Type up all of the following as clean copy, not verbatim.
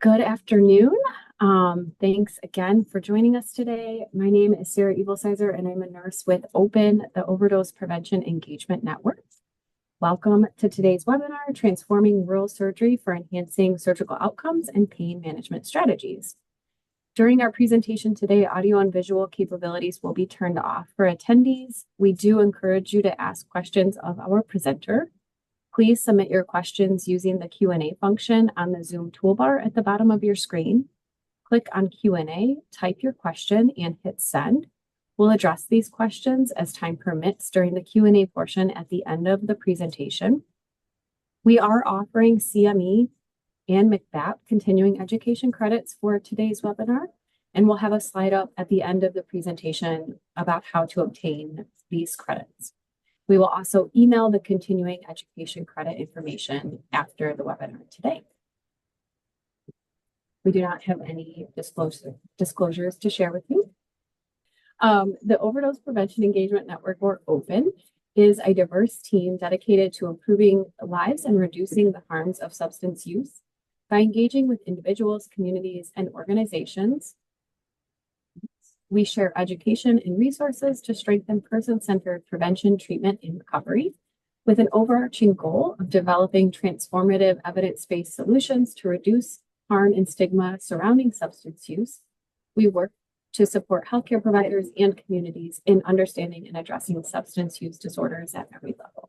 Good afternoon. Thanks again for joining us today. My name is Sarah Evilsizer, and I'm a nurse with OPEN, the Overdose Prevention Engagement Network. Welcome to today's webinar, Transforming Rural Surgery for Enhancing Surgical Outcomes and Pain Management Strategies. During our presentation today, audio and visual capabilities will be turned off for attendees. We do encourage you to ask questions of our presenter. Please submit your questions using the Q&A function on the Zoom toolbar at the bottom of your screen. Click on Q&A, type your question, and hit send. We'll address these questions as time permits during the Q&A portion at the end of the presentation. We are offering CME and MCBAP continuing education credits for today's webinar, and we'll have a slide up at the end of the presentation about how to obtain these credits. We will also email the continuing education credit information after the webinar today. We do not have any disclosures to share with you. The Overdose Prevention Engagement Network, or OPEN, is a diverse team dedicated to improving lives and reducing the harms of substance use by engaging with individuals, communities, and organizations. We share education and resources to strengthen person-centered prevention, treatment, and recovery with an overarching goal of developing transformative evidence-based solutions to reduce harm and stigma surrounding substance use. We work to support healthcare providers and communities in understanding and addressing substance use disorders at every level.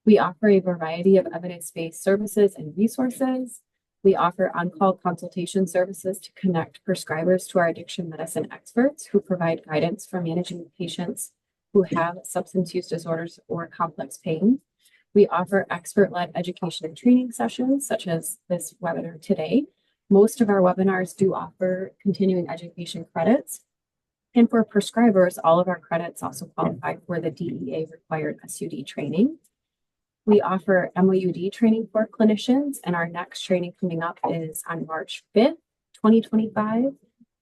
We offer a variety of evidence-based services and resources. We offer on-call consultation services to connect prescribers to our addiction medicine experts who provide guidance for managing patients who have substance use disorders or complex pain. We offer expert-led education and training sessions, such as this webinar today. Most of our webinars do offer continuing education credits. And for prescribers, all of our credits also qualify for the DEA required SUD training. We offer MOUD training for clinicians, and our next training coming up is on March 5th, 2025,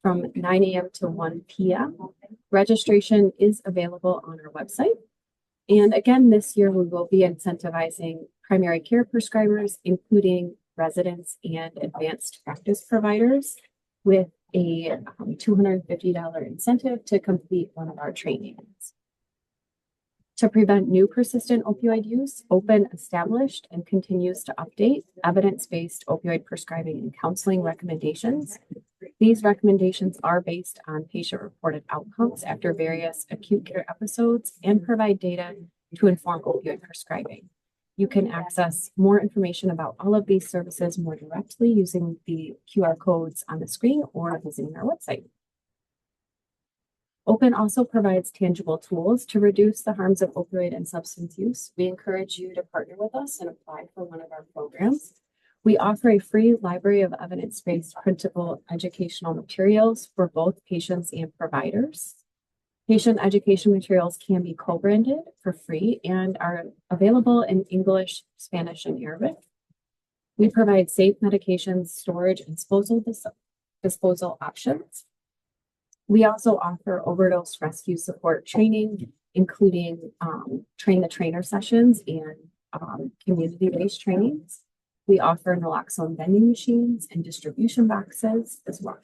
from 9 a.m. to 1 p.m. Registration is available on our website. And again, this year we will be incentivizing primary care prescribers, including residents and advanced practice providers, with a $250 incentive to complete one of our trainings. To prevent new persistent opioid use, OPEN established and continues to update evidence-based opioid prescribing and counseling recommendations. These recommendations are based on patient-reported outcomes after various acute care episodes and provide data to inform opioid prescribing. You can access more information about all of these services more directly using the QR codes on the screen or visiting our website. OPEN also provides tangible tools to reduce the harms of opioid and substance use. We encourage you to partner with us and apply for one of our programs. We offer a free library of evidence-based printable educational materials for both patients and providers. Patient education materials can be co-branded for free and are available in English, Spanish, and Arabic. We provide safe medications, storage, and disposal options. We also offer overdose rescue support training, including train the trainer sessions and community-based trainings. We offer naloxone vending machines and distribution boxes as well.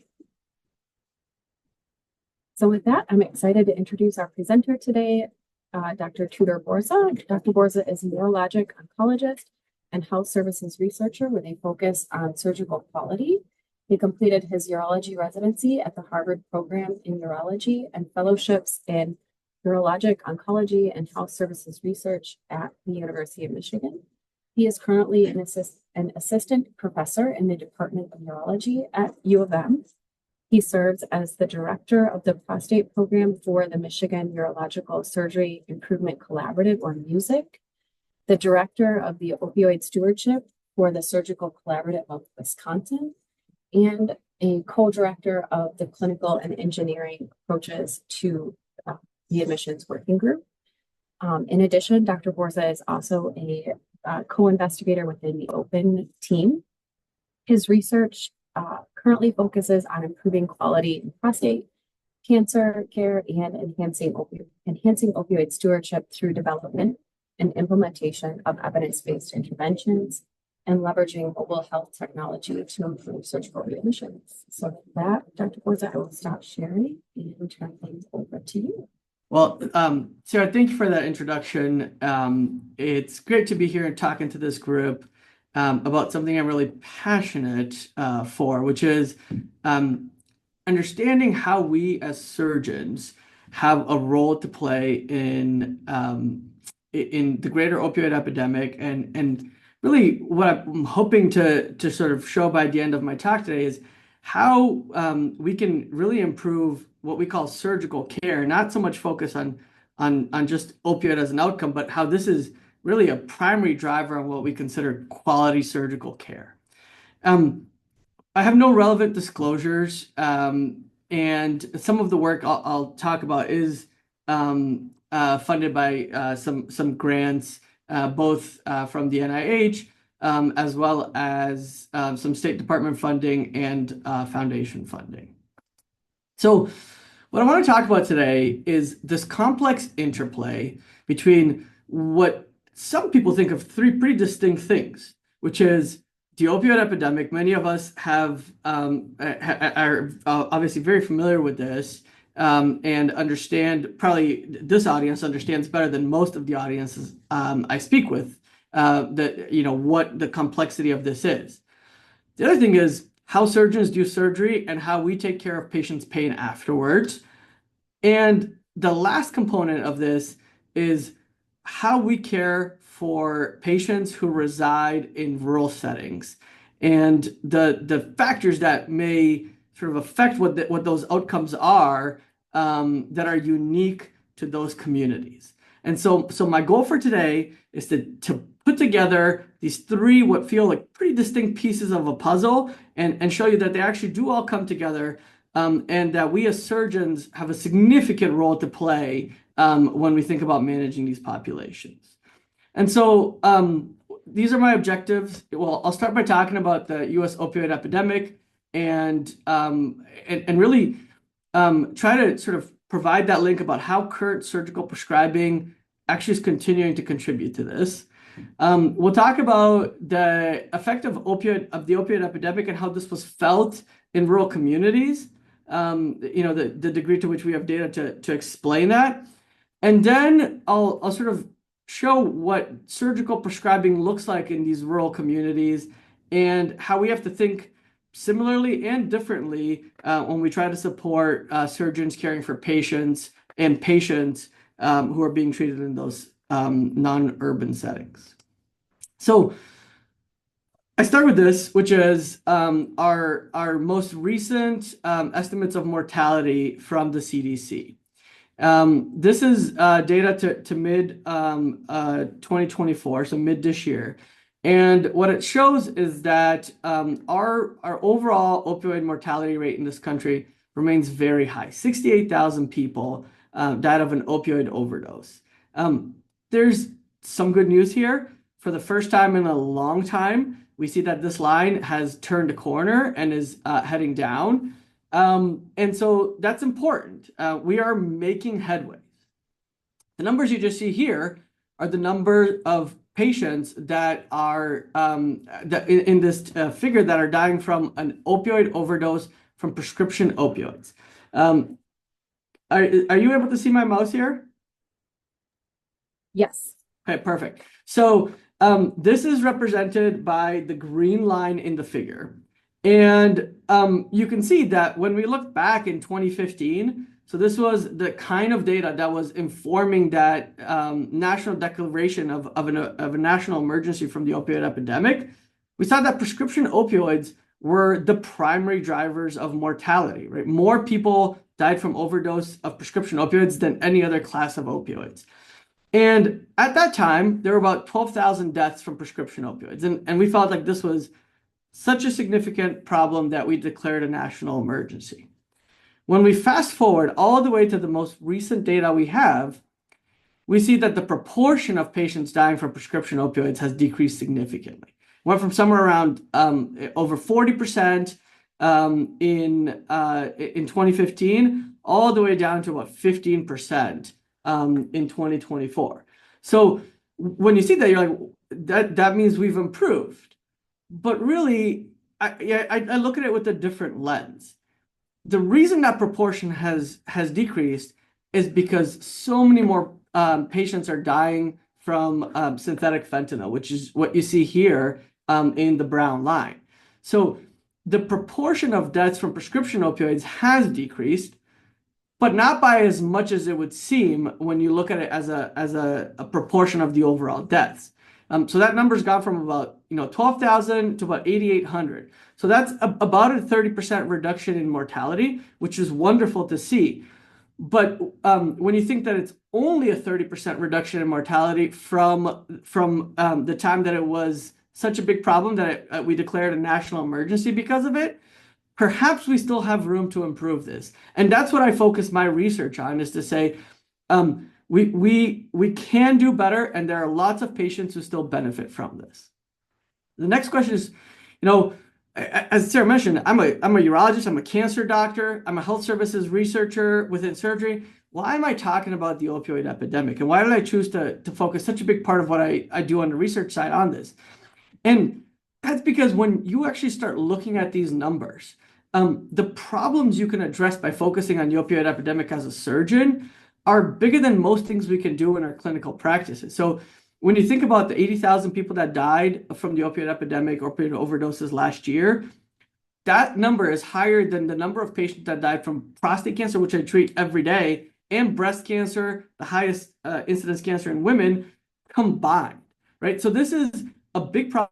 So with that, I'm excited to introduce our presenter today, Dr. Tudor Borza. Dr. Borza is a neurologic oncologist and health services researcher with a focus on surgical quality. He completed his urology residency at the Harvard Program in Urology and fellowships in urologic oncology and health services research at the University of Michigan. He is currently an assistant professor in the Department of Urology at U of M. He serves as the director of the prostate program for the Michigan Urological Surgery Improvement Collaborative, or MUSIC, the director of the opioid stewardship for the Surgical Collaborative of Wisconsin, and a co-director of the clinical and engineering approaches to the admissions working group. In addition, Dr. Borza is also a co-investigator within the OPEN team. His research currently focuses on improving quality in prostate cancer care and enhancing opioid stewardship through development and implementation of evidence-based interventions and leveraging mobile health technology to improve surgical readmissions. So with that, Dr. Borza, I will stop sharing and turn things over to you. Well, Sarah, thank you for that introduction. It's great to be here and talking to this group about something I'm really passionate for, which is understanding how we as surgeons have a role to play in the greater opioid epidemic, and really what I'm hoping to sort of show by the end of my talk today is how we can really improve what we call surgical care, not so much focus on just opioid as an outcome, but how this is really a primary driver on what we consider quality surgical care. I have no relevant disclosures, and some of the work I'll talk about is funded by some grants, both from the NIH, as well as some State Department funding and foundation funding. So what I want to talk about today is this complex interplay between what some people think of three pretty distinct things, which is the opioid epidemic. Many of us are obviously very familiar with this, and understand, probably this audience understands better than most of the audiences I speak with, that what the complexity of this is. The other thing is how surgeons do surgery and how we take care of patients' pain afterwards. And the last component of this is how we care for patients who reside in rural settings and the factors that may sort of affect what those outcomes are, that are unique to those communities. And so my goal for today is to put together these three what feel like pretty distinct pieces of a puzzle and show you that they actually do all come together, and that we as surgeons have a significant role to play when we think about managing these populations. And so these are my objectives. Well, I'll start by talking about the U.S. opioid epidemic and really try to sort of provide that link about how current surgical prescribing actually is continuing to contribute to this. We'll talk about the effect of the opioid epidemic and how this was felt in rural communities. The degree to which we have data to explain that. And then I'll sort of show what surgical prescribing looks like in these rural communities and how we have to think similarly and differently when we try to support surgeons caring for patients who are being treated in those non-urban settings. So I start with this, which is our most recent estimates of mortality from the CDC. This is data to mid 2024, so mid this year. And what it shows is that our overall opioid mortality rate in this country remains very high. 68,000 people died of an opioid overdose. There's some good news here. For the first time in a long time, we see that this line has turned a corner and is heading down. And so that's important. We are making headway. The numbers you just see here are the number of patients that are in this figure that are dying from an opioid overdose from prescription opioids. Are you able to see my mouse here? Yes. Okay, perfect. So this is represented by the green line in the figure. And you can see that when we look back in 2015, so this was the kind of data that was informing that national declaration of a national emergency from the opioid epidemic, we saw that prescription opioids were the primary drivers of mortality, right? More people died from overdose of prescription opioids than any other class of opioids. And at that time, there were about 12,000 deaths from prescription opioids. And we felt like this was such a significant problem that we declared a national emergency. When we fast forward all the way to the most recent data we have, we see that the proportion of patients dying from prescription opioids has decreased significantly. Went from somewhere around over 40% in 2015, all the way down to about 15% in 2024. So when you see that, you're like, that means we've improved. But really, I look at it with a different lens. The reason that proportion has decreased is because so many more patients are dying from synthetic fentanyl, which is what you see here in the brown line. So the proportion of deaths from prescription opioids has decreased, but not by as much as it would seem when you look at it as a proportion of the overall deaths. So that number's gone from about 12,000 to about 8,800. So that's about a 30% reduction in mortality, which is wonderful to see. But when you think that it's only a 30% reduction in mortality from the time that it was such a big problem that we declared a national emergency because of it, perhaps we still have room to improve this. And that's what I focus my research on, is to say, we can do better, and there are lots of patients who still benefit from this. The next question is, as Sarah mentioned, I'm a urologist, I'm a cancer doctor, I'm a health services researcher within surgery. Why am I talking about the opioid epidemic? And why did I choose to focus such a big part of what I do on the research side on this? And that's because when you actually start looking at these numbers, the problems you can address by focusing on the opioid epidemic as a surgeon are bigger than most things we can do in our clinical practices. So when you think about the 80,000 people that died from the opioid epidemic, opioid overdoses last year, that number is higher than the number of patients that died from prostate cancer, which I treat every day, and breast cancer, the highest incidence cancer in women combined, right? So this is a big problem.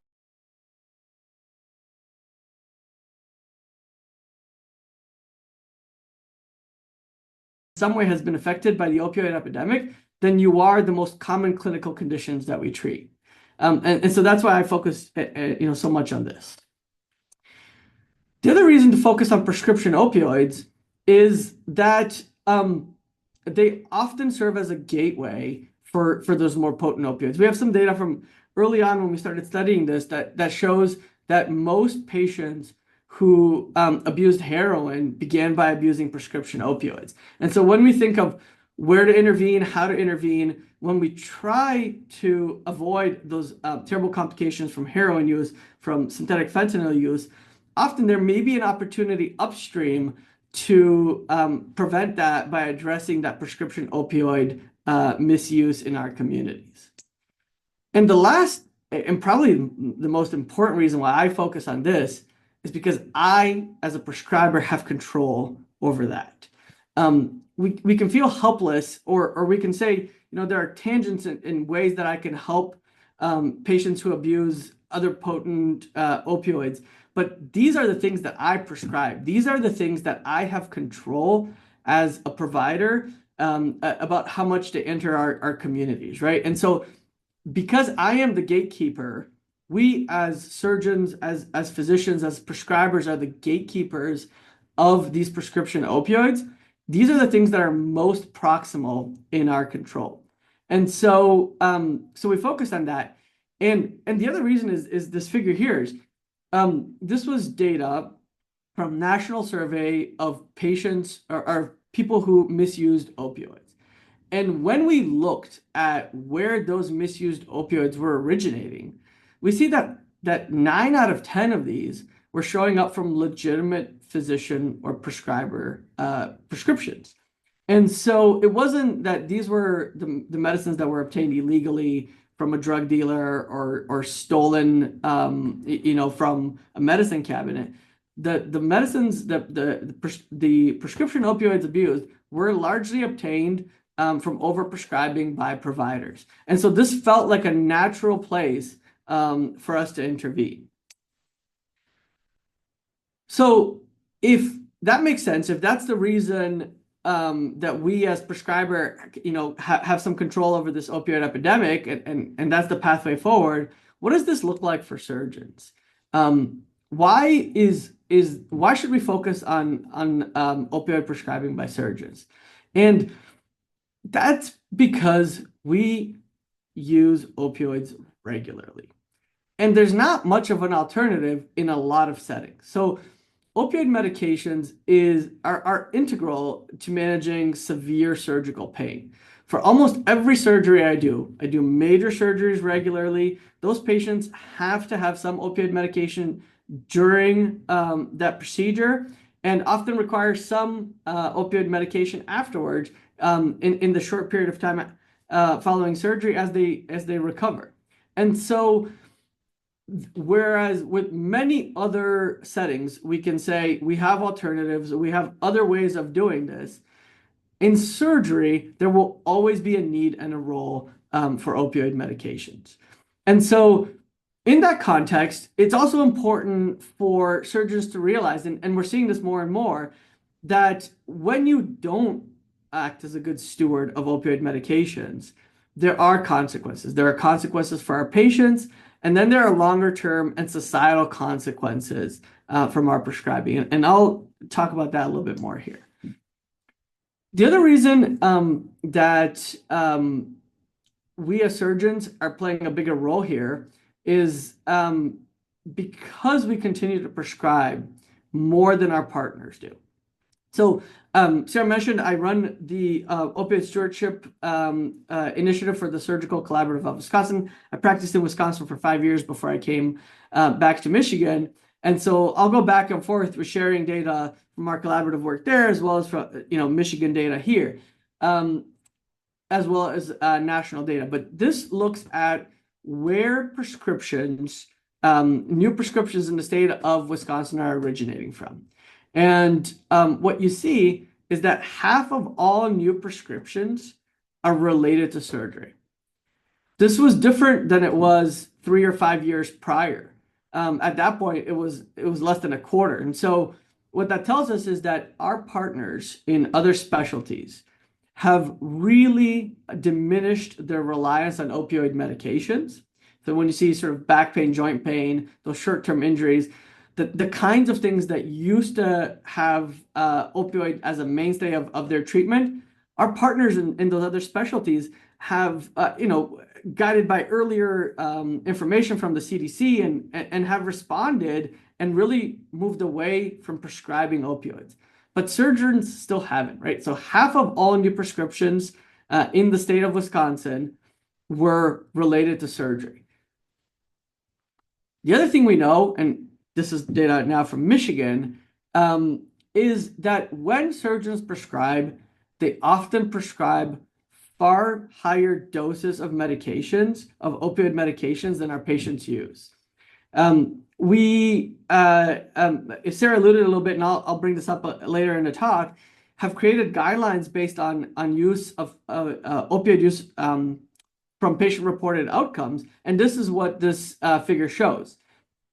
Some way has been affected by the opioid epidemic, then you are the most common clinical conditions that we treat. And so that's why I focus so much on this. The other reason to focus on prescription opioids is that they often serve as a gateway for those more potent opioids. We have some data from early on when we started studying this that shows that most patients who abused heroin began by abusing prescription opioids. And so when we think of where to intervene, how to intervene, when we try to avoid those terrible complications from heroin use, from synthetic fentanyl use, often there may be an opportunity upstream to prevent that by addressing that prescription opioid misuse in our communities. And the last, and probably the most important reason why I focus on this is because I, as a prescriber, have control over that. We can feel helpless, or we can say, there are tangents in ways that I can help patients who abuse other potent opioids. But these are the things that I prescribe. These are the things that I have control as a provider about how much to enter our communities, right? And so because I am the gatekeeper, we as surgeons, as physicians, as prescribers are the gatekeepers of these prescription opioids. These are the things that are most proximal in our control. And so we focus on that. And the other reason is this figure here is this was data from national survey of patients or people who misused opioids. And when we looked at where those misused opioids were originating, we see that 9 out of 10 of these were showing up from legitimate physician or prescriber prescriptions. And so it wasn't that these were the medicines that were obtained illegally from a drug dealer or stolen, from a medicine cabinet. The medicines, the prescription opioids abused were largely obtained from overprescribing by providers. And so this felt like a natural place for us to intervene. So if that makes sense, if that's the reason that we as prescriber, have some control over this opioid epidemic, and that's the pathway forward, what does this look like for surgeons? Why should we focus on opioid prescribing by surgeons? And that's because we use opioids regularly. And there's not much of an alternative in a lot of settings. So opioid medications are integral to managing severe surgical pain. For almost every surgery I do major surgeries regularly. Those patients have to have some opioid medication during that procedure and often require some opioid medication afterwards in the short period of time following surgery as they recover. And so, whereas with many other settings, we can say we have alternatives, we have other ways of doing this. In surgery, there will always be a need and a role for opioid medications. And so, in that context, it's also important for surgeons to realize, and we're seeing this more and more, that when you don't act as a good steward of opioid medications, there are consequences. There are consequences for our patients, and then there are longer term and societal consequences from our prescribing. And I'll talk about that a little bit more here. The other reason that we as surgeons are playing a bigger role here is because we continue to prescribe more than our partners do. So Sarah mentioned I run the opioid stewardship initiative for the Surgical Collaborative of Wisconsin. I practiced in Wisconsin for 5 years before I came back to Michigan. And so I'll go back and forth with sharing data from our collaborative work there, as well as from Michigan data here, as well as national data. But this looks at where prescriptions, new prescriptions in the state of Wisconsin are originating from. And what you see is that half of all new prescriptions are related to surgery. This was different than it was 3 or 5 years prior. At that point, it was less than a quarter. And so what that tells us is that our partners in other specialties have really diminished their reliance on opioid medications. So when you see sort of back pain, joint pain, those short-term injuries, the kinds of things that used to have opioid as a mainstay of their treatment, our partners in those other specialties have, guided by earlier information from the CDC and have responded and really moved away from prescribing opioids. But surgeons still haven't, right? So half of all new prescriptions in the state of Wisconsin were related to surgery. The other thing we know, and this is data now from Michigan, is that when surgeons prescribe, they often prescribe far higher doses of medications, of opioid medications, than our patients use. Sarah alluded a little bit, and I'll bring this up later in the talk, have created guidelines based on use of opioid use from patient-reported outcomes. And this is what this figure shows.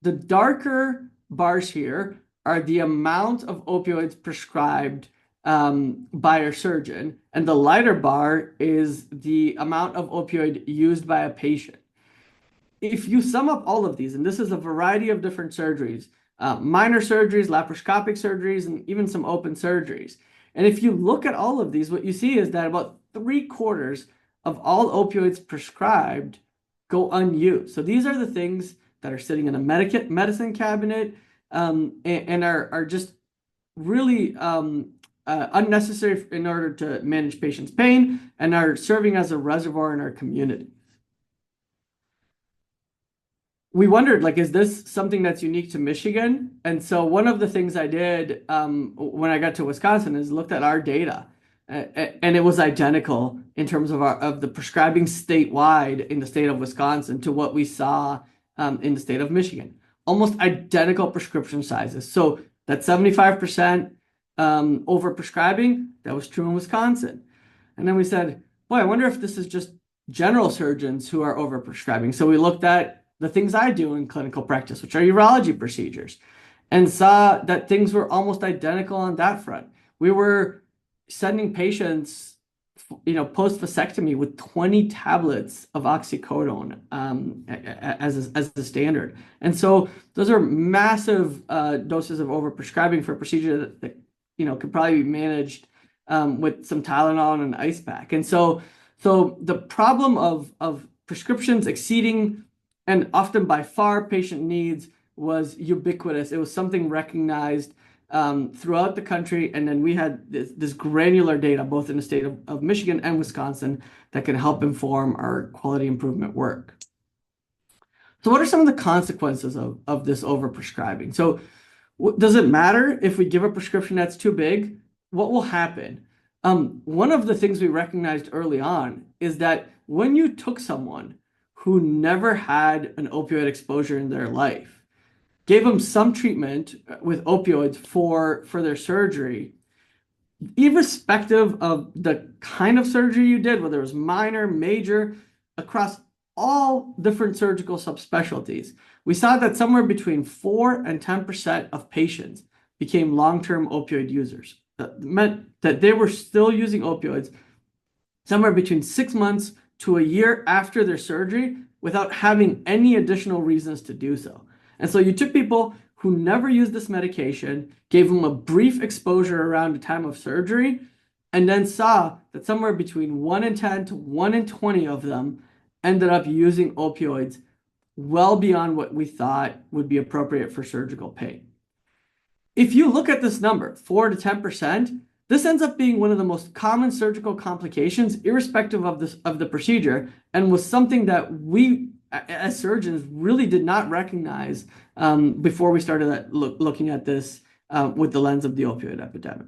The darker bars here are the amount of opioids prescribed by a surgeon, and the lighter bar is the amount of opioid used by a patient. If you sum up all of these, and this is a variety of different surgeries, minor surgeries, laparoscopic surgeries, and even some open surgeries. And if you look at all of these, what you see is that about 3/4 of all opioids prescribed go unused. So these are the things that are sitting in a medicine cabinet and are just really unnecessary in order to manage patients' pain and are serving as a reservoir in our community. We wondered, is this something that's unique to Michigan? And so one of the things I did when I got to Wisconsin is looked at our data, and it was identical in terms of the prescribing statewide in the state of Wisconsin to what we saw in the state of Michigan. Almost identical prescription sizes. So that 75% over prescribing, that was true in Wisconsin. And then we said, boy, I wonder if this is just general surgeons who are over prescribing. So we looked at the things I do in clinical practice, which are urology procedures, and saw that things were almost identical on that front. We were sending patients, post vasectomy with 20 tablets of oxycodone as the standard. And so those are massive doses of overprescribing for a procedure that could probably be managed with some Tylenol and an ice pack. And so the problem of prescriptions exceeding and often by far patient needs was ubiquitous. It was something recognized throughout the country. And then we had this granular data, both in the state of Michigan and Wisconsin, that can help inform our quality improvement work. So what are some of the consequences of this overprescribing? So does it matter if we give a prescription that's too big? What will happen? One of the things we recognized early on is that when you took someone who never had an opioid exposure in their life, gave them some treatment with opioids for their surgery, irrespective of the kind of surgery you did, whether it was minor, major, across all different surgical subspecialties, we saw that somewhere between 4 and 10% of patients became long-term opioid users. That meant that they were still using opioids somewhere between 6 months to a year after their surgery without having any additional reasons to do so. And so you took people who never used this medication, gave them a brief exposure around the time of surgery, and then saw that somewhere between 1 in 10 to 1 in 20 of them ended up using opioids well beyond what we thought would be appropriate for surgical pain. If you look at this number, 4 to 10%, this ends up being one of the most common surgical complications, irrespective of the procedure, and was something that we, as surgeons, really did not recognize before we started looking at this with the lens of the opioid epidemic.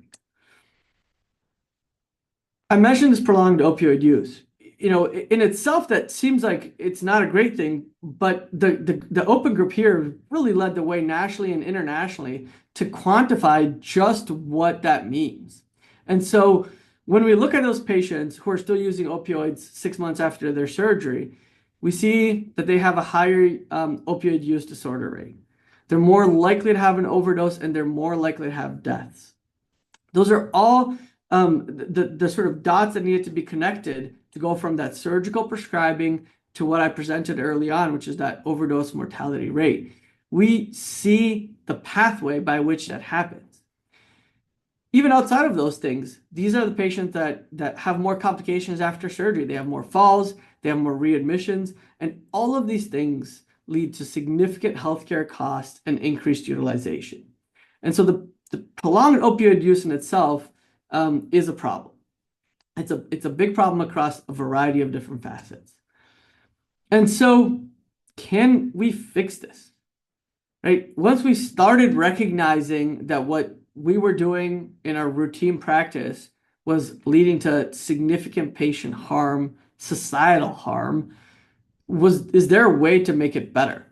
I mentioned this prolonged opioid use. In itself, that seems like it's not a great thing, but the open group here really led the way nationally and internationally to quantify just what that means. And so when we look at those patients who are still using opioids 6 months after their surgery, we see that they have a higher opioid use disorder rate. They're more likely to have an overdose, and they're more likely to have deaths. Those are all the sort of dots that needed to be connected to go from that surgical prescribing to what I presented early on, which is that overdose mortality rate. We see the pathway by which that happens. Even outside of those things, these are the patients that have more complications after surgery. They have more falls, they have more readmissions, and all of these things lead to significant healthcare costs and increased utilization. And so the prolonged opioid use in itself is a problem. It's a big problem across a variety of different facets. And so can we fix this? Right? Once we started recognizing that what we were doing in our routine practice was leading to significant patient harm, societal harm, is there a way to make it better?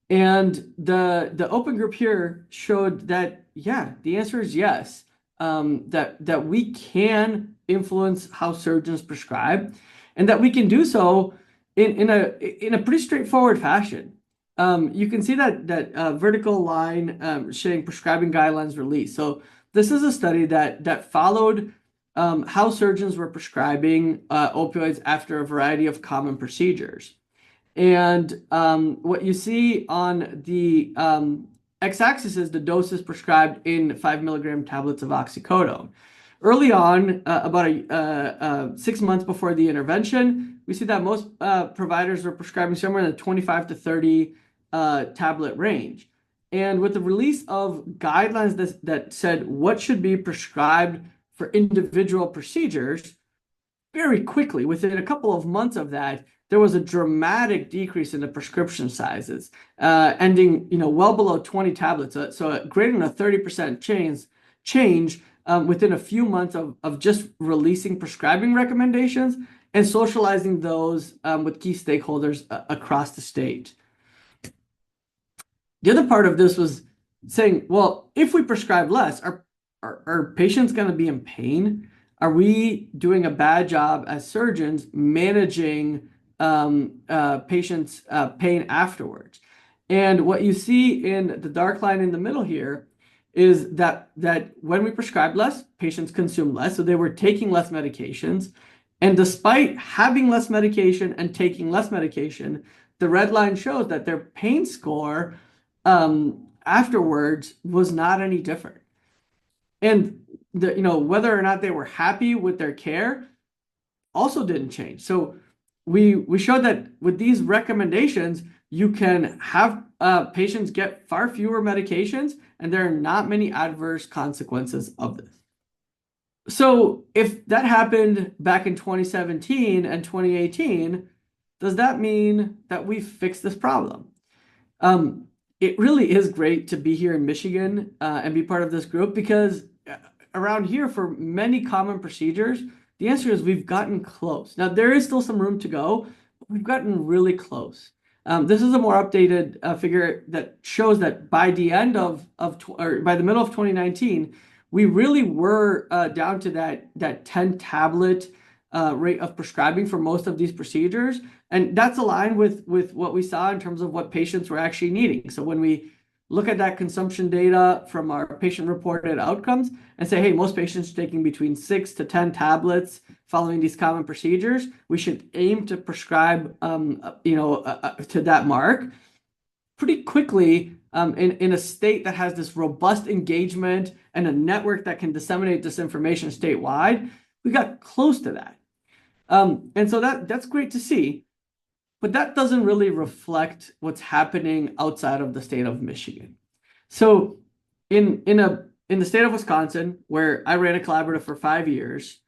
And the open group here showed that, yeah, the answer is yes. That we can influence how surgeons prescribe, and that we can do so in a pretty straightforward fashion. You can see that vertical line showing prescribing guidelines release. So this is a study that followed how surgeons were prescribing opioids after a variety of common procedures. And what you see on the x-axis is the doses prescribed in 5 milligram tablets of oxycodone. Early on, about 6 months before the intervention, we see that most providers were prescribing somewhere in the 25 to 30 tablet range. And with the release of guidelines that said what should be prescribed for individual procedures, very quickly, within a couple of months of that, there was a dramatic decrease in the prescription sizes, ending well below 20 tablets. So greater than a 30% change within a few months of just releasing prescribing recommendations and socializing those with key stakeholders across the state. The other part of this was saying, well, if we prescribe less, are patients going to be in pain? Are we doing a bad job as surgeons managing patients' pain afterwards? And what you see in the dark line in the middle here is that when we prescribe less, patients consume less. So they were taking less medications. And despite having less medication and taking less medication, the red line shows that their pain score afterwards was not any different. And whether or not they were happy with their care also didn't change. So we showed that with these recommendations, you can have patients get far fewer medications, and there are not many adverse consequences of this. So if that happened back in 2017 and 2018, does that mean that we fixed this problem? It really is great to be here in Michigan and be part of this group, because around here, for many common procedures, the answer is we've gotten close. Now, there is still some room to go, but we've gotten really close. This is a more updated figure that shows that by the end or by the middle of 2019, we really were down to that 10 tablet rate of prescribing for most of these procedures. And that's aligned with what we saw in terms of what patients were actually needing. So when we look at that consumption data from our patient-reported outcomes and say, hey, most patients are taking between 6 to 10 tablets following these common procedures, we should aim to prescribe, to that mark pretty quickly. In a state that has this robust engagement and a network that can disseminate this information statewide, we got close to that. And so that's great to see. But that doesn't really reflect what's happening outside of the state of Michigan. So in the state of Wisconsin, where I ran a collaborative for 5 years,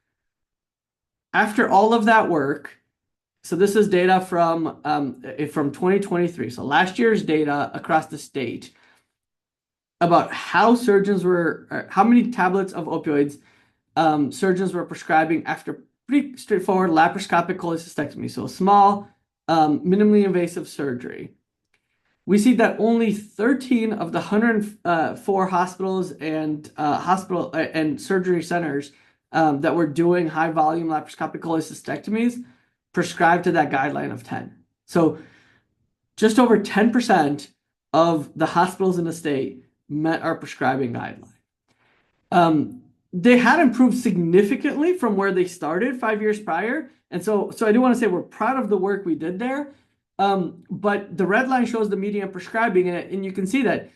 after all of that work, so this is data from 2023, so last year's data across the state about how many tablets of opioids surgeons were prescribing after pretty straightforward laparoscopic cholecystectomy, so a small, minimally invasive surgery. We see that only 13 of the 104 hospitals and surgery centers that were doing high volume laparoscopic cholecystectomies prescribed to that guideline of 10. So just over 10% of the hospitals in the state met our prescribing guideline. They had improved significantly from where they started 5 years prior. And so I do want to say we're proud of the work we did there. But the red line shows the median prescribing, and you can see that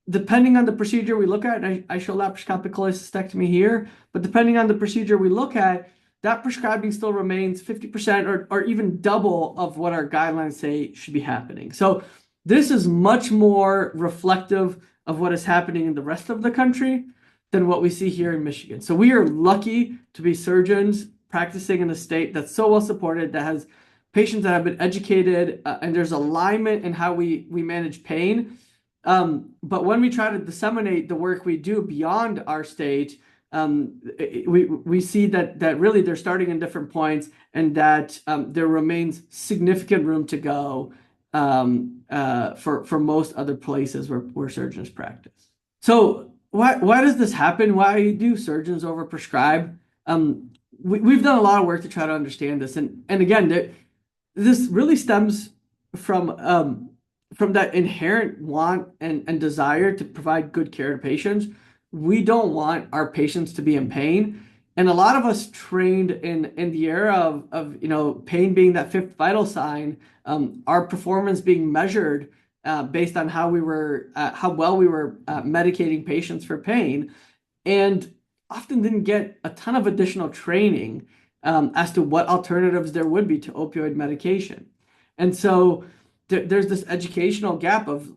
depending on the procedure we look at, and I show laparoscopic cholecystectomy here, but depending on the procedure we look at, that prescribing still remains 50% or even double of what our guidelines say should be happening. So this is much more reflective of what is happening in the rest of the country than what we see here in Michigan. So we are lucky to be surgeons practicing in a state that's so well supported, that has patients that have been educated, and there's alignment in how we manage pain. But when we try to disseminate the work we do beyond our state, we see that really they're starting in different points, and that there remains significant room to go for most other places where surgeons practice. So why does this happen? Why do surgeons overprescribe? We've done a lot of work to try to understand this, and again, this really stems from that inherent want and desire to provide good care to patients. We don't want our patients to be in pain. And a lot of us trained in the era of pain being that fifth vital sign, our performance being measured based on how well we were medicating patients for pain, and often didn't get a ton of additional training as to what alternatives there would be to opioid medication. And so there's this educational gap of,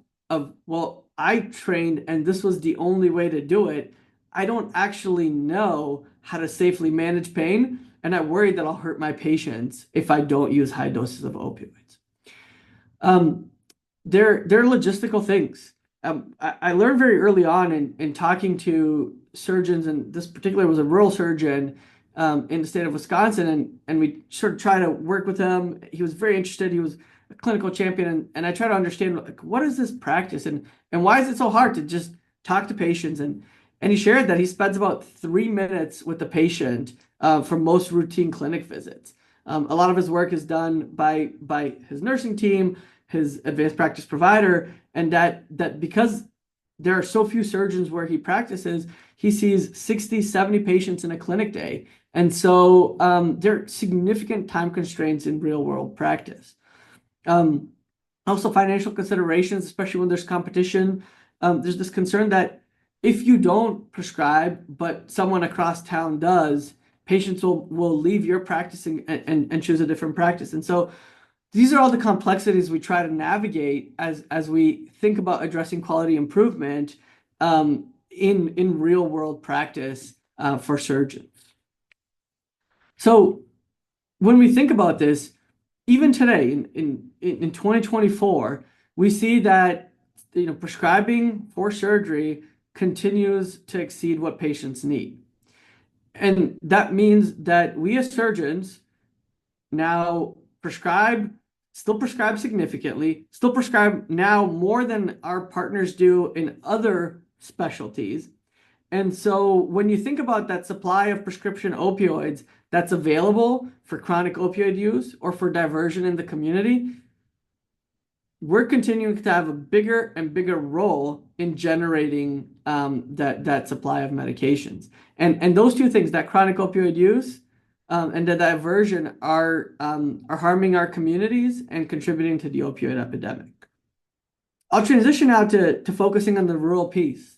well, I trained and this was the only way to do it. I don't actually know how to safely manage pain, and I worry that I'll hurt my patients if I don't use high doses of opioids. They're logistical things. I learned very early on in talking to surgeons, and this particular was a rural surgeon in the state of Wisconsin, and we sort of try to work with him. He was very interested. He was a clinical champion, and I try to understand, like, what is this practice, and why is it so hard to just talk to patients? And he shared that he spends about 3 minutes with the patient for most routine clinic visits. A lot of his work is done by his nursing team, his advanced practice provider, and that because there are so few surgeons where he practices, he sees 60, 70 patients in a clinic day. And so there are significant time constraints in real world practice. Also financial considerations, especially when there's competition. There's this concern that if you don't prescribe, but someone across town does, patients will leave your practice and choose a different practice. And so These are all the complexities we try to navigate as we think about addressing quality improvement in real world practice for surgeons. So when we think about this, even today in 2024, we see that prescribing for surgery continues to exceed what patients need. And that means that we as surgeons now still prescribe significantly, still prescribe now more than our partners do in other specialties. And so when you think about that supply of prescription opioids that's available for chronic opioid use or for diversion in the community, we're continuing to have a bigger and bigger role in generating that supply of medications. And those two things, that chronic opioid use and the diversion, are harming our communities and contributing to the opioid epidemic. I'll transition now to focusing on the rural piece.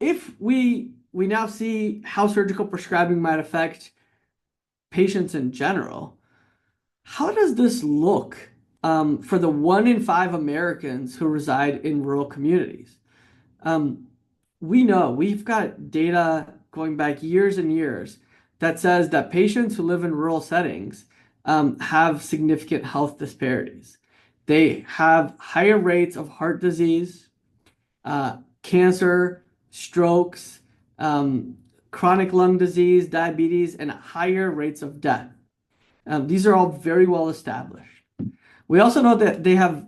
If we now see how surgical prescribing might affect patients in general, how does this look for the 1 in 5 Americans who reside in rural communities? We know we've got data going back years and years that says that patients who live in rural settings have significant health disparities. They have higher rates of heart disease, cancer, strokes, chronic lung disease, diabetes, and higher rates of death. These are all very well established. We also know that they have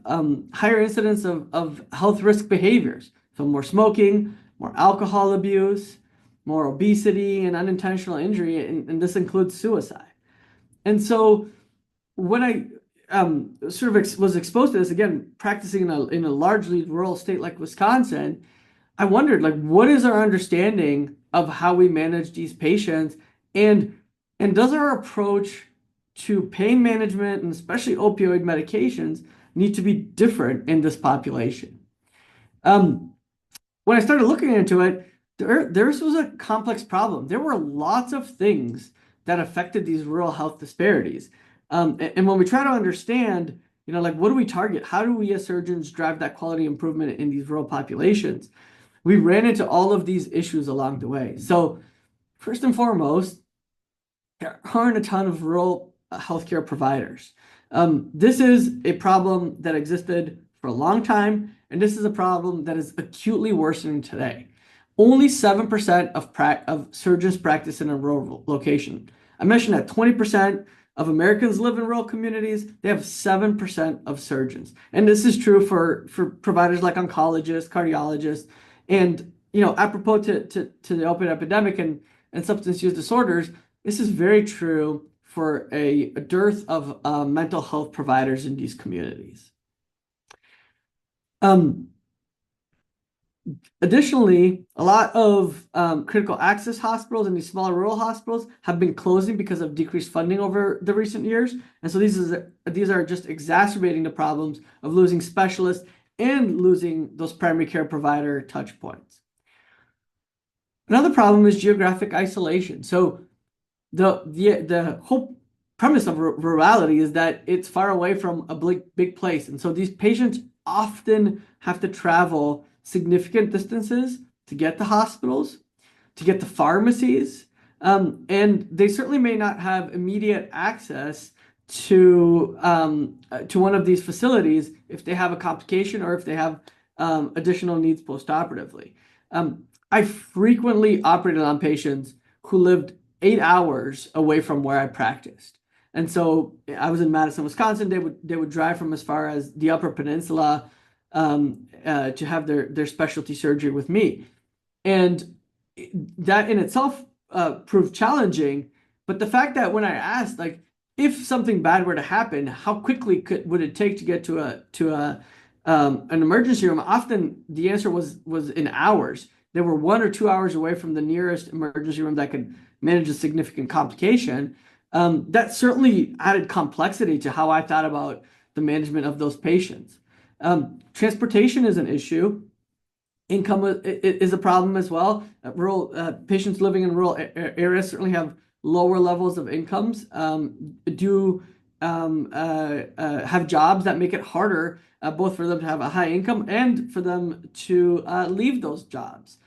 higher incidence of health risk behaviors. So more smoking, more alcohol abuse, more obesity, and unintentional injury, and this includes suicide. And so when I was exposed to this, again, practicing in a largely rural state like Wisconsin, I wondered, what is our understanding of how we manage these patients, and does our approach to pain management and especially opioid medications need to be different in this population? When I started looking into it, this was a complex problem. There were lots of things that affected these rural health disparities. And when we try to understand, what do we target? How do we as surgeons drive that quality improvement in these rural populations? We ran into all of these issues along the way. So first and foremost, there aren't a ton of rural healthcare providers. This is a problem that existed for a long time, and this is a problem that is acutely worsening today. Only 7% of surgeons practice in a rural location. I mentioned that 20% of Americans live in rural communities. They have 7% of surgeons. And this is true for providers like oncologists, cardiologists, and apropos to the opioid epidemic and substance use disorders, this is very true for a dearth of mental health providers in these communities. Additionally, a lot of critical access hospitals and these smaller rural hospitals have been closing because of decreased funding over the recent years. And so these are just exacerbating the problems of losing specialists and losing those primary care provider touch points. Another problem is geographic isolation. So the whole premise of rurality is that it's far away from a big place. And so these patients often have to travel significant distances to get to hospitals, to get to pharmacies, and they certainly may not have immediate access to one of these facilities if they have a complication or if they have additional needs postoperatively. I frequently operated on patients who lived 8 hours away from where I practiced. And so I was in Madison, Wisconsin. They would drive from as far as the Upper Peninsula to have their specialty surgery with me. And that in itself proved challenging. But the fact that when I asked, if something bad were to happen, how quickly would it take to get to an emergency room? Often the answer was in hours. They were 1 or 2 hours away from the nearest emergency room that could manage a significant complication. That certainly added complexity to how I thought about the management of those patients. Transportation is an issue. Income is a problem as well. Rural patients living in rural areas certainly have lower levels of incomes due have jobs that make it harder both for them to have a high income and for them to leave those jobs.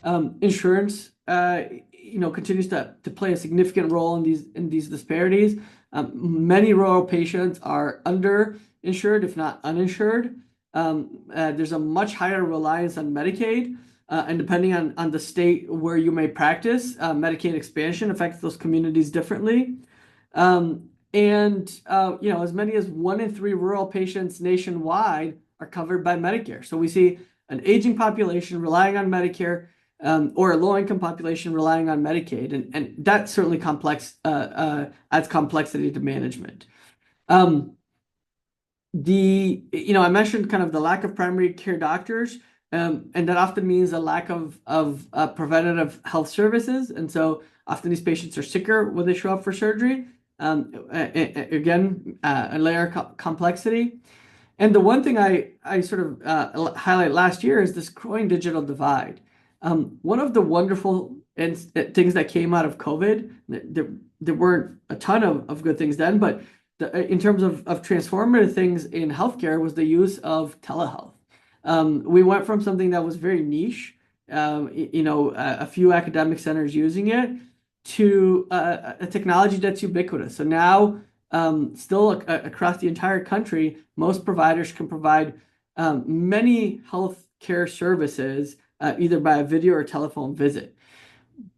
Insurance, continues to play a significant role in these disparities. Many rural patients are underinsured, if not uninsured. There's a much higher reliance on Medicaid, and depending on the state where you may practice, Medicaid expansion affects those communities differently. As many as 1 in 3 rural patients nationwide are covered by Medicare. So we see an aging population relying on Medicare, or a low-income population relying on Medicaid, and that certainly adds complexity to management. I mentioned kind of the lack of primary care doctors, and that often means a lack of preventative health services, and so often these patients are sicker when they show up for surgery. Again, a layer of complexity. And the one thing I sort of highlight last year is this growing digital divide. One of the wonderful things that came out of COVID, there weren't a ton of good things then, but in terms of transformative things in healthcare was the use of telehealth. We went from something that was very niche, a few academic centers using it, to a technology that's ubiquitous. So now, still across the entire country, most providers can provide many healthcare services either by a video or telephone visit.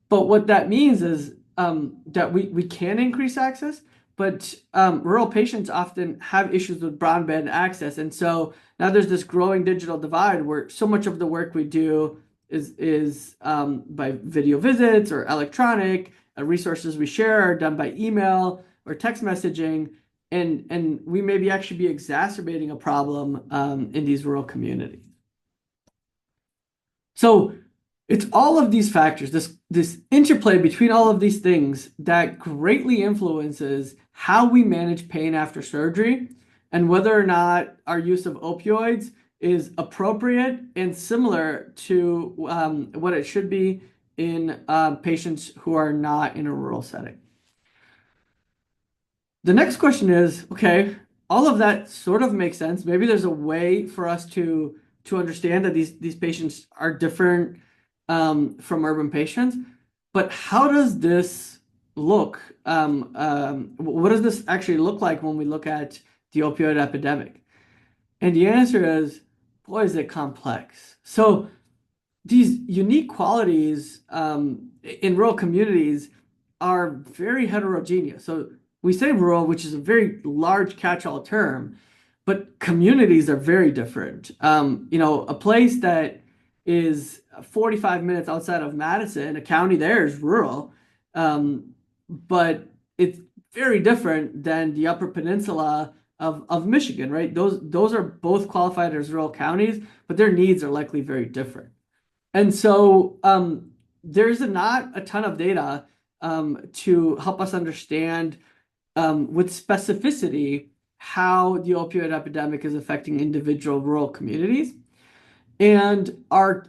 But what that means is that we can increase access, but rural patients often have issues with broadband access. And so now there's this growing digital divide where so much of the work we do is by video visits or electronic. Resources we share are done by email or text messaging, and we maybe actually be exacerbating a problem in these rural communities. So it's all of these factors, this interplay between all of these things that greatly influences how we manage pain after surgery and whether or not our use of opioids is appropriate and similar to what it should be in patients who are not in a rural setting. The next question is, okay, all of that sort of makes sense. Maybe there's a way for us to understand that these patients are different from urban patients, but how does this look? What does this actually look like when we look at the opioid epidemic? And the answer is, boy, is it complex. So these unique qualities in rural communities are very heterogeneous. So we say rural, which is a very large catch-all term, but communities are very different. A place that is 45 minutes outside of Madison, a county there, is rural, but it's very different than the Upper Peninsula of Michigan, right? Those are both qualified as rural counties, but their needs are likely very different. And so there's not a ton of data to help us understand with specificity how the opioid epidemic is affecting individual rural communities. And our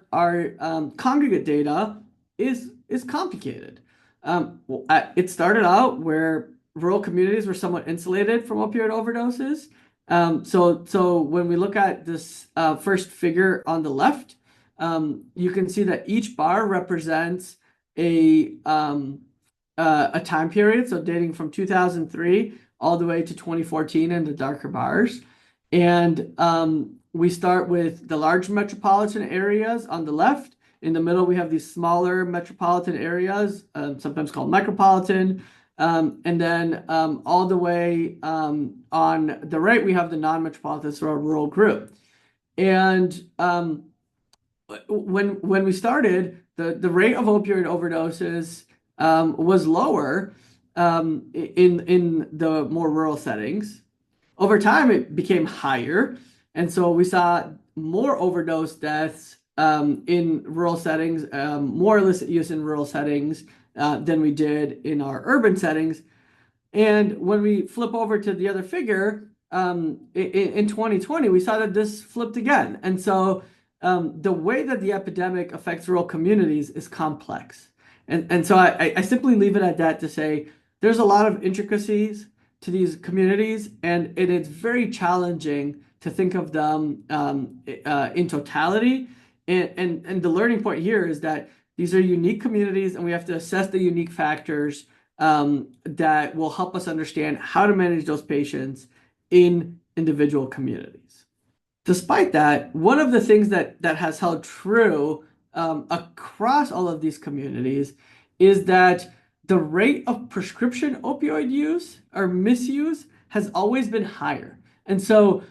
congregate data is complicated. It started out where rural communities were somewhat insulated from opioid overdoses. So when we look at this first figure on the left, you can see that each bar represents a time period, so dating from 2003 all the way to 2014 in the darker bars. And we start with the large metropolitan areas on the left. In the middle, we have these smaller metropolitan areas, sometimes called micropolitan. And then all the way on the right, we have the non-metropolitan, so our rural group. And when we started, the rate of opioid overdoses was lower in the more rural settings. Over time, it became higher, and so we saw more overdose deaths in rural settings, more illicit use in rural settings than we did in our urban settings. And when we flip over to the other figure, in 2020, we saw that this flipped again. And so the way that the epidemic affects rural communities is complex. And so I simply leave it at that to say there's a lot of intricacies to these communities, and it is very challenging to think of them in totality. And the learning point here is that these are unique communities, and we have to assess the unique factors that will help us understand how to manage those patients in individual communities. Despite that, one of the things that has held true across all of these communities is that the rate of prescription opioid use or misuse has always been higher. And so,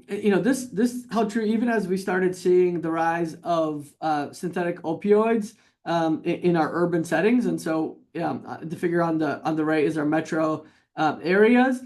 this held true even as we started seeing the rise of synthetic opioids in our urban settings. And so, the figure on the right is our metro areas.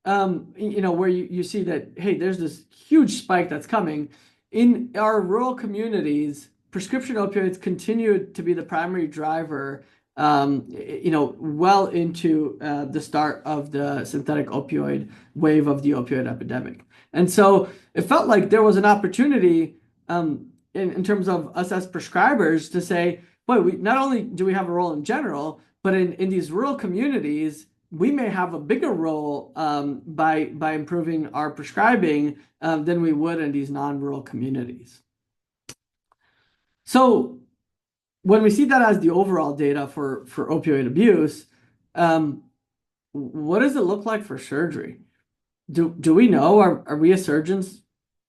Where you see that, hey, there's this huge spike that's coming. In our rural communities, prescription opioids continue to be the primary driver, well into the start of the synthetic opioid wave of the opioid epidemic. And so it felt like there was an opportunity in terms of us as prescribers to say, boy, not only do we have a role in general, but in these rural communities, we may have a bigger role by improving our prescribing than we would in these non-rural communities. So when we see that as the overall data for opioid abuse, what does it look like for surgery? Do we know, are we as surgeons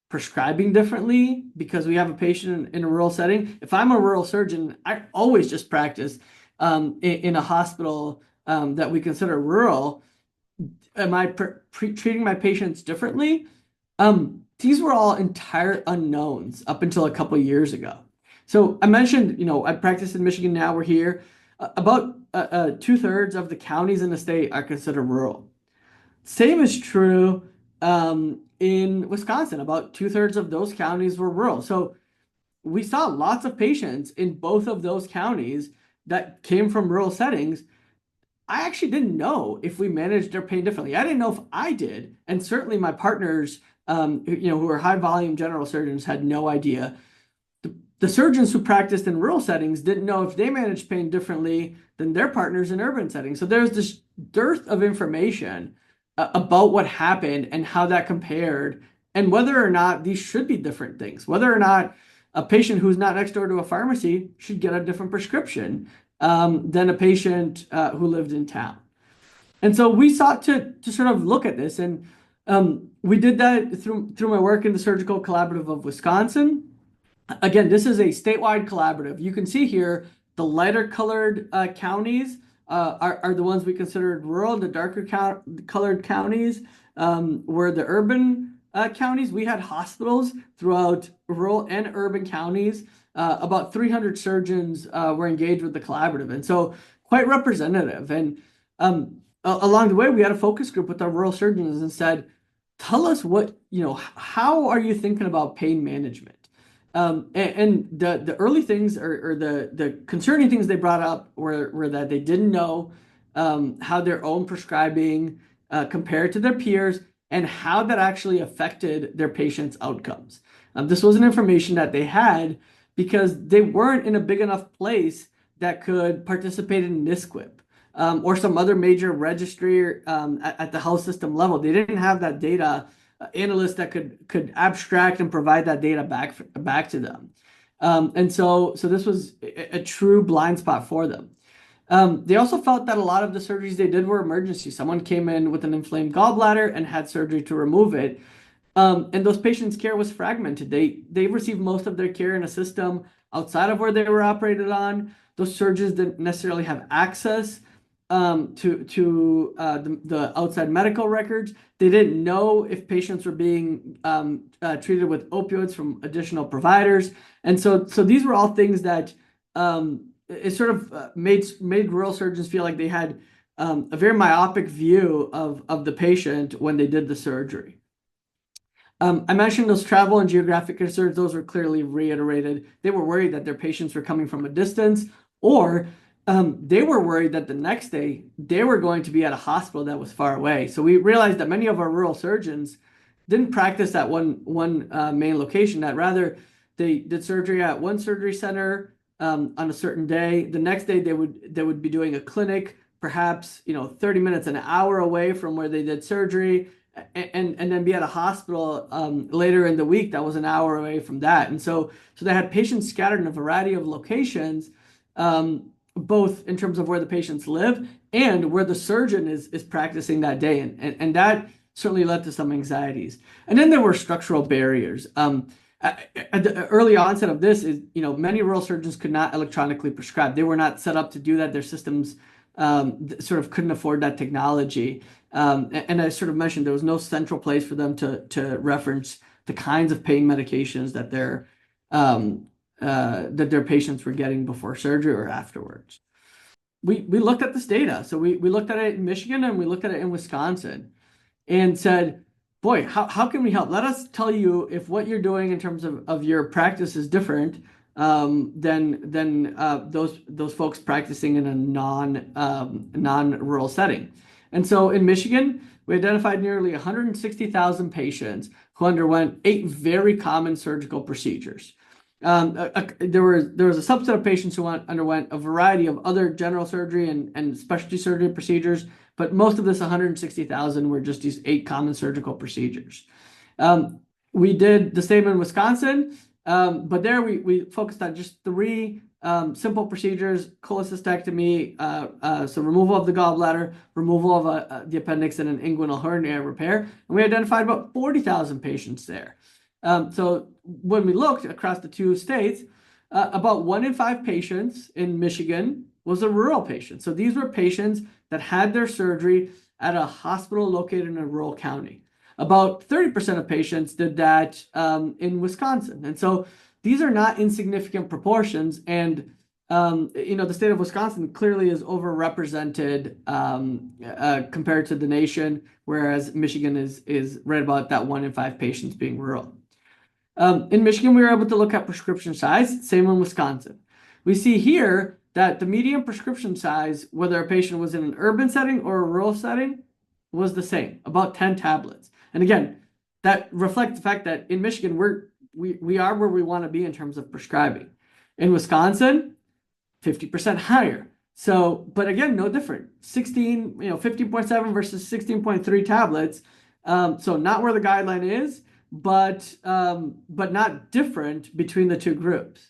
prescribing differently because we have a patient in a rural setting? If I'm a rural surgeon, I always just practice in a hospital that we consider rural. Am I treating my patients differently? These were all entire unknowns up until a couple of years ago. So I mentioned, I practice in Michigan now, we're here. About 2/3 of the counties in the state are considered rural. Same is true in Wisconsin. About 2/3 of those counties were rural. So we saw lots of patients in both of those counties that came from rural settings. I actually didn't know if we managed their pain differently. I didn't know if I did. And certainly my partners, who are high volume general surgeons, had no idea. The surgeons who practiced in rural settings didn't know if they managed pain differently than their partners in urban settings. So there's this dearth of information about what happened and how that compared, and whether or not these should be different things, whether or not a patient who's not next door to a pharmacy should get a different prescription than a patient who lived in town. And so we sought to sort of look at this, and we did that through my work in the Surgical Collaborative of Wisconsin. Again, this is a statewide collaborative. You can see here the lighter colored counties are the ones we considered rural. The darker colored counties were the urban counties. We had hospitals throughout rural and urban counties. About 300 surgeons were engaged with the collaborative, and so quite representative. And along the way, we had a focus group with our rural surgeons and said, tell us how are you thinking about pain management? And the early things or the concerning things they brought up were that they didn't know how their own prescribing compared to their peers and how that actually affected their patients' outcomes. This wasn't information that they had because they weren't in a big enough place that could participate in NISQIP or some other major registry at the health system level. They didn't have that data analysts that could abstract and provide that data back to them. And so this was a true blind spot for them. They also felt that a lot of the surgeries they did were emergency. Someone came in with an inflamed gallbladder and had surgery to remove it. And those patients' care was fragmented. They received most of their care in a system outside of where they were operated on. Those surgeons didn't necessarily have access to the outside medical records. They didn't know if patients were being treated with opioids from additional providers. And so these were all things that it sort of made rural surgeons feel like they had a very myopic view of the patient when they did the surgery. I mentioned those travel and geographic concerns. Those were clearly reiterated. They were worried that their patients were coming from a distance, or they were worried that the next day they were going to be at a hospital that was far away. So we realized that many of our rural surgeons didn't practice at one main location, that rather they did surgery at one surgery center on a certain day. The next day they would be doing a clinic perhaps, 30 minutes, an hour away from where they did surgery, and then be at a hospital later in the week that was an hour away from that. And so they had patients scattered in a variety of locations, both in terms of where the patients live and where the surgeon is practicing that day. And that certainly led to some anxieties. And then there were structural barriers. At the early onset of this is, many rural surgeons could not electronically prescribe. They were not set up to do that. Their systems sort of couldn't afford that technology. And I sort of mentioned there was no central place for them to reference the kinds of pain medications that their patients were getting before surgery or afterwards. We looked at this data. So we looked at it in Michigan and we looked at it in Wisconsin and said, boy, how can we help? Let us tell you if what you're doing in terms of your practice is different than those folks practicing in a non-rural setting. And so in Michigan, we identified nearly 160,000 patients who underwent 8 very common surgical procedures. There was a subset of patients who underwent a variety of other general surgery and specialty surgery procedures, but most of this 160,000 were just these 8 common surgical procedures. We did the same in Wisconsin, but there we focused on just 3 simple procedures: cholecystectomy, so removal of the gallbladder, removal of the appendix, and an inguinal hernia repair. And we identified about 40,000 patients there. So when we looked across the 2 states, about 1 in 5 patients in Michigan was a rural patient. So these were patients that had their surgery at a hospital located in a rural county. About 30% of patients did that in Wisconsin. And so these are not insignificant proportions. And, the state of Wisconsin clearly is overrepresented compared to the nation, whereas Michigan is right about that 1 in 5 patients being rural. In Michigan, we were able to look at prescription size, same in Wisconsin. We see here that the median prescription size, whether a patient was in an urban setting or a rural setting, was the same, about 10 tablets. And again, that reflects the fact that in Michigan, we are where we want to be in terms of prescribing. In Wisconsin, 50% higher. So, but again, no different. 15.7 versus 16.3 tablets. So not where the guideline is, but not different between the 2 groups.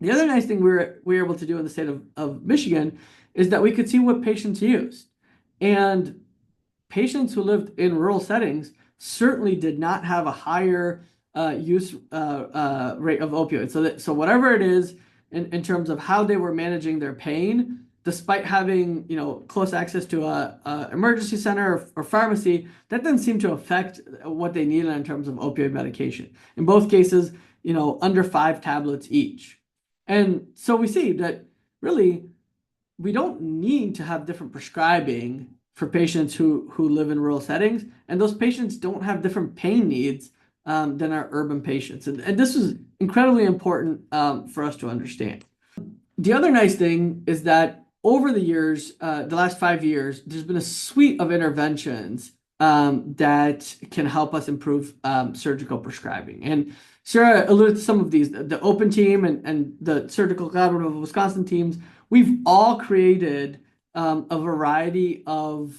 The other nice thing we were able to do in the state of Michigan is that we could see what patients used. And patients who lived in rural settings certainly did not have a higher use rate of opioids. So whatever it is in terms of how they were managing their pain, despite having close access to a emergency center or pharmacy, that didn't seem to affect what they needed in terms of opioid medication. In both cases, under 5 tablets each. And so we see that really we don't need to have different prescribing for patients who live in rural settings, and those patients don't have different pain needs than our urban patients. And this is incredibly important for us to understand. The other nice thing is that over the years, the last 5 years, there's been a suite of interventions that can help us improve surgical prescribing. And Sarah alluded to some of these, the Open team and the Surgical Collaborative of Wisconsin teams. We've all created a variety of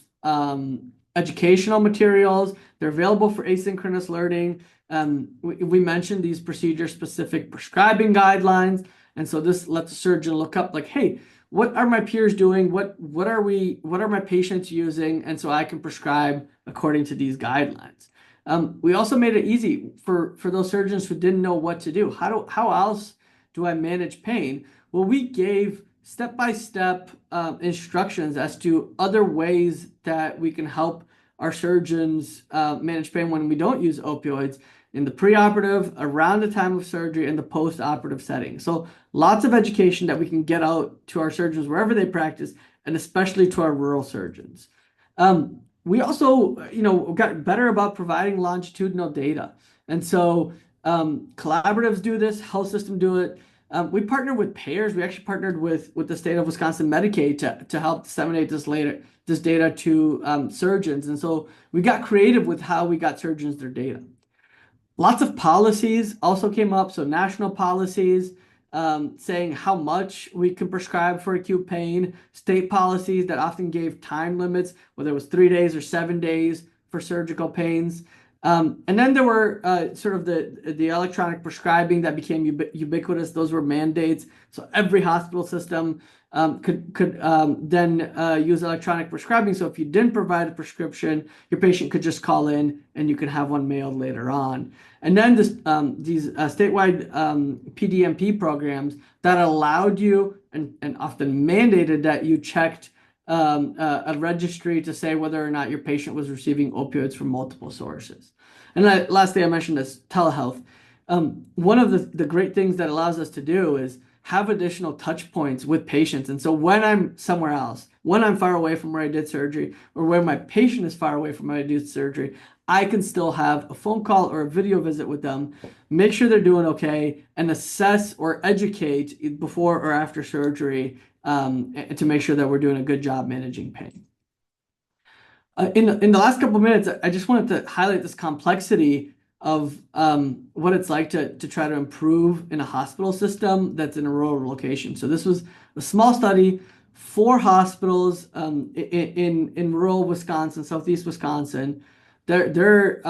educational materials. They're available for asynchronous learning. We mentioned these procedure-specific prescribing guidelines. And so this lets the surgeon look up like, hey, what are my peers doing? What are my patients using? And so I can prescribe according to these guidelines. We also made it easy for those surgeons who didn't know what to do. How else do I manage pain? Well, we gave step-by-step instructions as to other ways that we can help our surgeons manage pain when we don't use opioids in the preoperative, around the time of surgery, and the post-operative setting. So lots of education that we can get out to our surgeons wherever they practice, and especially to our rural surgeons. We also, got better about providing longitudinal data. And so collaboratives do this, health systems do it. We partner with payers. We actually partnered with the state of Wisconsin Medicaid to help disseminate this data to surgeons. And so we got creative with how we got surgeons their data. Lots of policies also came up. So national policies saying how much we can prescribe for acute pain, state policies that often gave time limits, whether it was 3 days or 7 days for surgical pains. And then there were sort of the electronic prescribing that became ubiquitous. Those were mandates. So every hospital system could then use electronic prescribing. So if you didn't provide a prescription, your patient could just call in and you could have one mailed later on. And then these statewide PDMP programs that allowed you and often mandated that you checked a registry to say whether or not your patient was receiving opioids from multiple sources. And lastly, I mentioned this telehealth. One of the great things that allows us to do is have additional touch points with patients. And so when I'm somewhere else, when I'm far away from where I did surgery, or where my patient is far away from where I did surgery, I can still have a phone call or a video visit with them, make sure they're doing okay, and assess or educate before or after surgery to make sure that we're doing a good job managing pain. In the last couple of minutes, I just wanted to highlight this complexity of what it's like to try to improve in a hospital system that's in a rural location. So this was a small study, 4 hospitals in rural Wisconsin, southeast Wisconsin. They're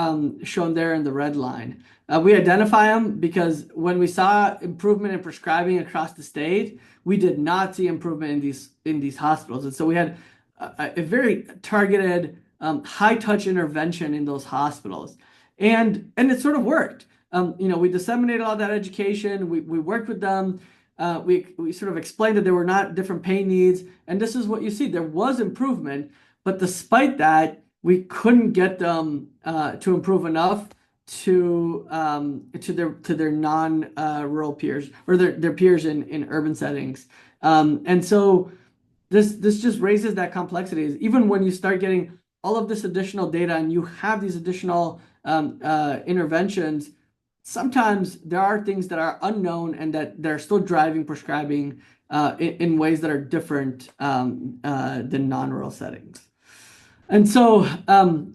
shown there in the red line. We identify them because when we saw improvement in prescribing across the state, we did not see improvement in these hospitals. And so we had a very targeted, high-touch intervention in those hospitals. And it sort of worked. We disseminated all that education. We worked with them. We sort of explained that there were not different pain needs. And this is what you see. There was improvement. But despite that, we couldn't get them to improve enough to their non-rural peers or their peers in urban settings. And so this just raises that complexity. Even when you start getting all of this additional data and you have these additional interventions, sometimes there are things that are unknown and that they're still driving prescribing in ways that are different than non-rural settings. And so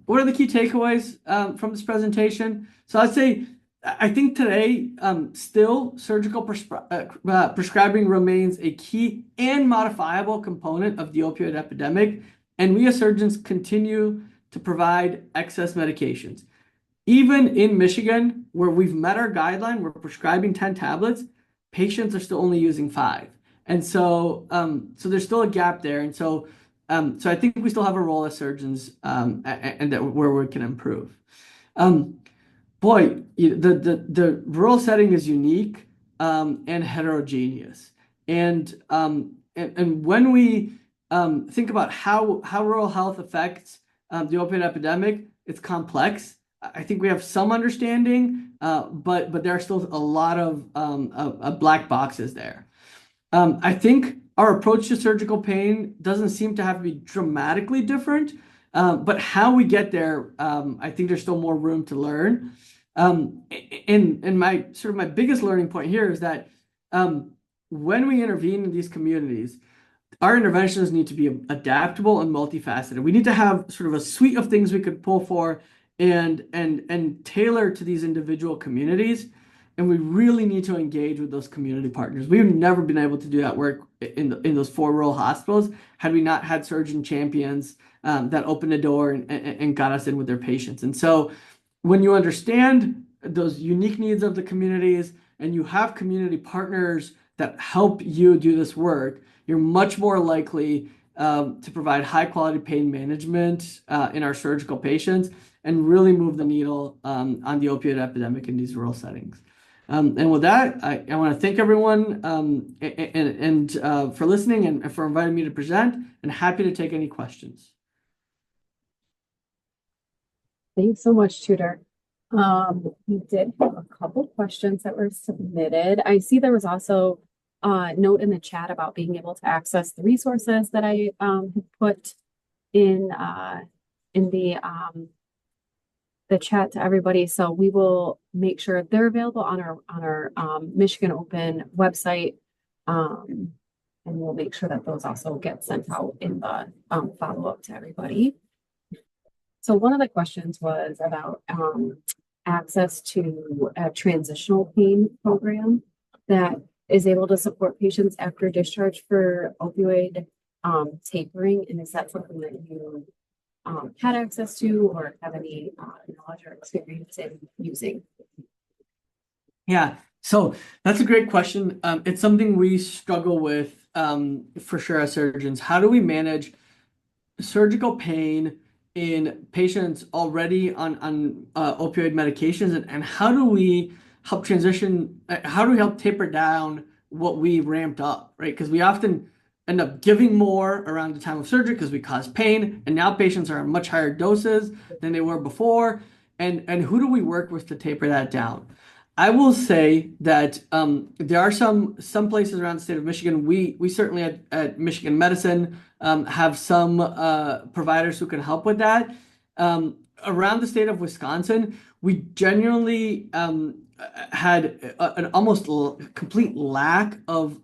what are the key takeaways from this presentation? So I'd say, I think today still surgical prescribing remains a key and modifiable component of the opioid epidemic. And we as surgeons continue to provide excess medications. Even in Michigan, where we've met our guideline, we're prescribing 10 tablets, patients are still only using 5. And so there's still a gap there. And so I think we still have a role as surgeons and that where we can improve. Boy, the rural setting is unique and heterogeneous. And when we think about how rural health affects the opioid epidemic, it's complex. I think we have some understanding, but there are still a lot of black boxes there. I think our approach to surgical pain doesn't seem to have to be dramatically different, but how we get there, I think there's still more room to learn. And my biggest learning point here is that when we intervene in these communities, our interventions need to be adaptable and multifaceted. We need to have sort of a suite of things we could pull for and tailor to these individual communities. And we really need to engage with those community partners. We've never been able to do that work in those 4 rural hospitals had we not had surgeon champions that opened the door and got us in with their patients. And so when you understand those unique needs of the communities and you have community partners that help you do this work, you're much more likely to provide high quality pain management in our surgical patients and really move the needle on the opioid epidemic in these rural settings. And with that, I want to thank everyone and for listening and for inviting me to present, and happy to take any questions. Thanks so much, Tudor. We did have a couple questions that were submitted. I see there was also a note in the chat about being able to access the resources that I put in the chat to everybody. So we will make sure they're available on our Michigan Open website. And we'll make sure that those also get sent out in the follow-up to everybody. So one of the questions was about access to a transitional pain program that is able to support patients after discharge for opioid tapering. And is that something that you had access to or have any knowledge or experience in using? Yeah, so that's a great question. It's something we struggle with for sure as surgeons. How do we manage surgical pain in patients already on opioid medications, and how do we help transition? How do we help taper down what we ramped up, right? Because we often end up giving more around the time of surgery because we cause pain, and now patients are on much higher doses than they were before. And who do we work with to taper that down? I will say that there are some places around the state of Michigan. We certainly at Michigan Medicine have some providers who can help with that. Around the state of Wisconsin, we genuinely had an almost complete lack of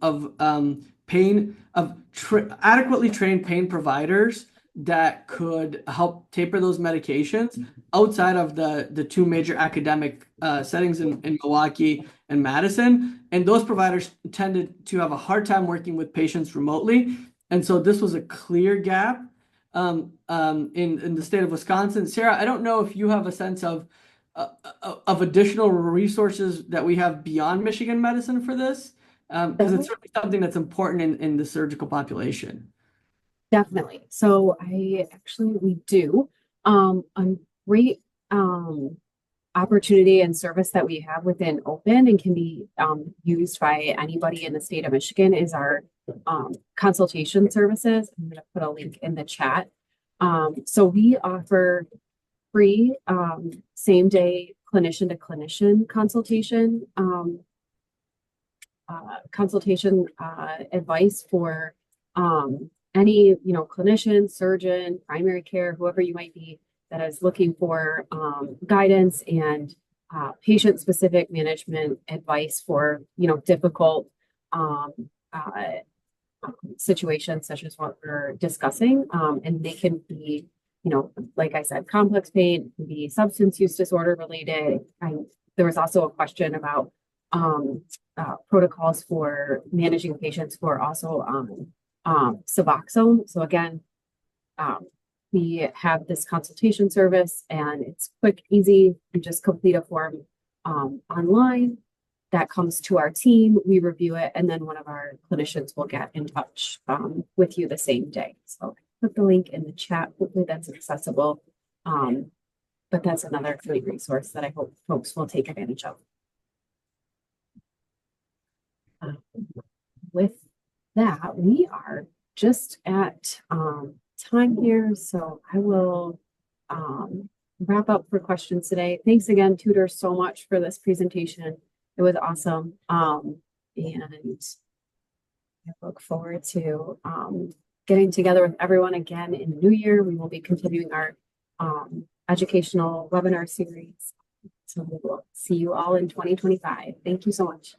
adequately trained pain providers that could help taper those medications outside of the two major academic settings in Milwaukee and Madison. And those providers tended to have a hard time working with patients remotely. And so this was a clear gap in the state of Wisconsin. Sarah, I don't know if you have a sense of additional resources that we have beyond Michigan Medicine for this, because it's certainly something that's important in the surgical population. Definitely. So we do. A great opportunity and service that we have within Open and can be used by anybody in the state of Michigan is our consultation services. I'm going to put a link in the chat. So we offer free same day clinician to clinician consultation advice for any clinician, surgeon, primary care, whoever you might be that is looking for guidance and patient-specific management advice for difficult situations such as what we're discussing. And they can be, like I said, complex pain, can be substance use disorder related. There was also a question about protocols for managing patients who are also on Suboxone. So again, we have this consultation service and it's quick, easy. You just complete a form online that comes to our team. We review it, and then one of our clinicians will get in touch with you the same day. So put the link in the chat. Hopefully that's accessible. But that's another great resource that I hope folks will take advantage of. With that, we are just at time here, so I will wrap up for questions today. Thanks again, Tudor, so much for this presentation. It was awesome, and I look forward to getting together with everyone again in the new year. We will be continuing our educational webinar series, so we will see you all in 2025. Thank you so much.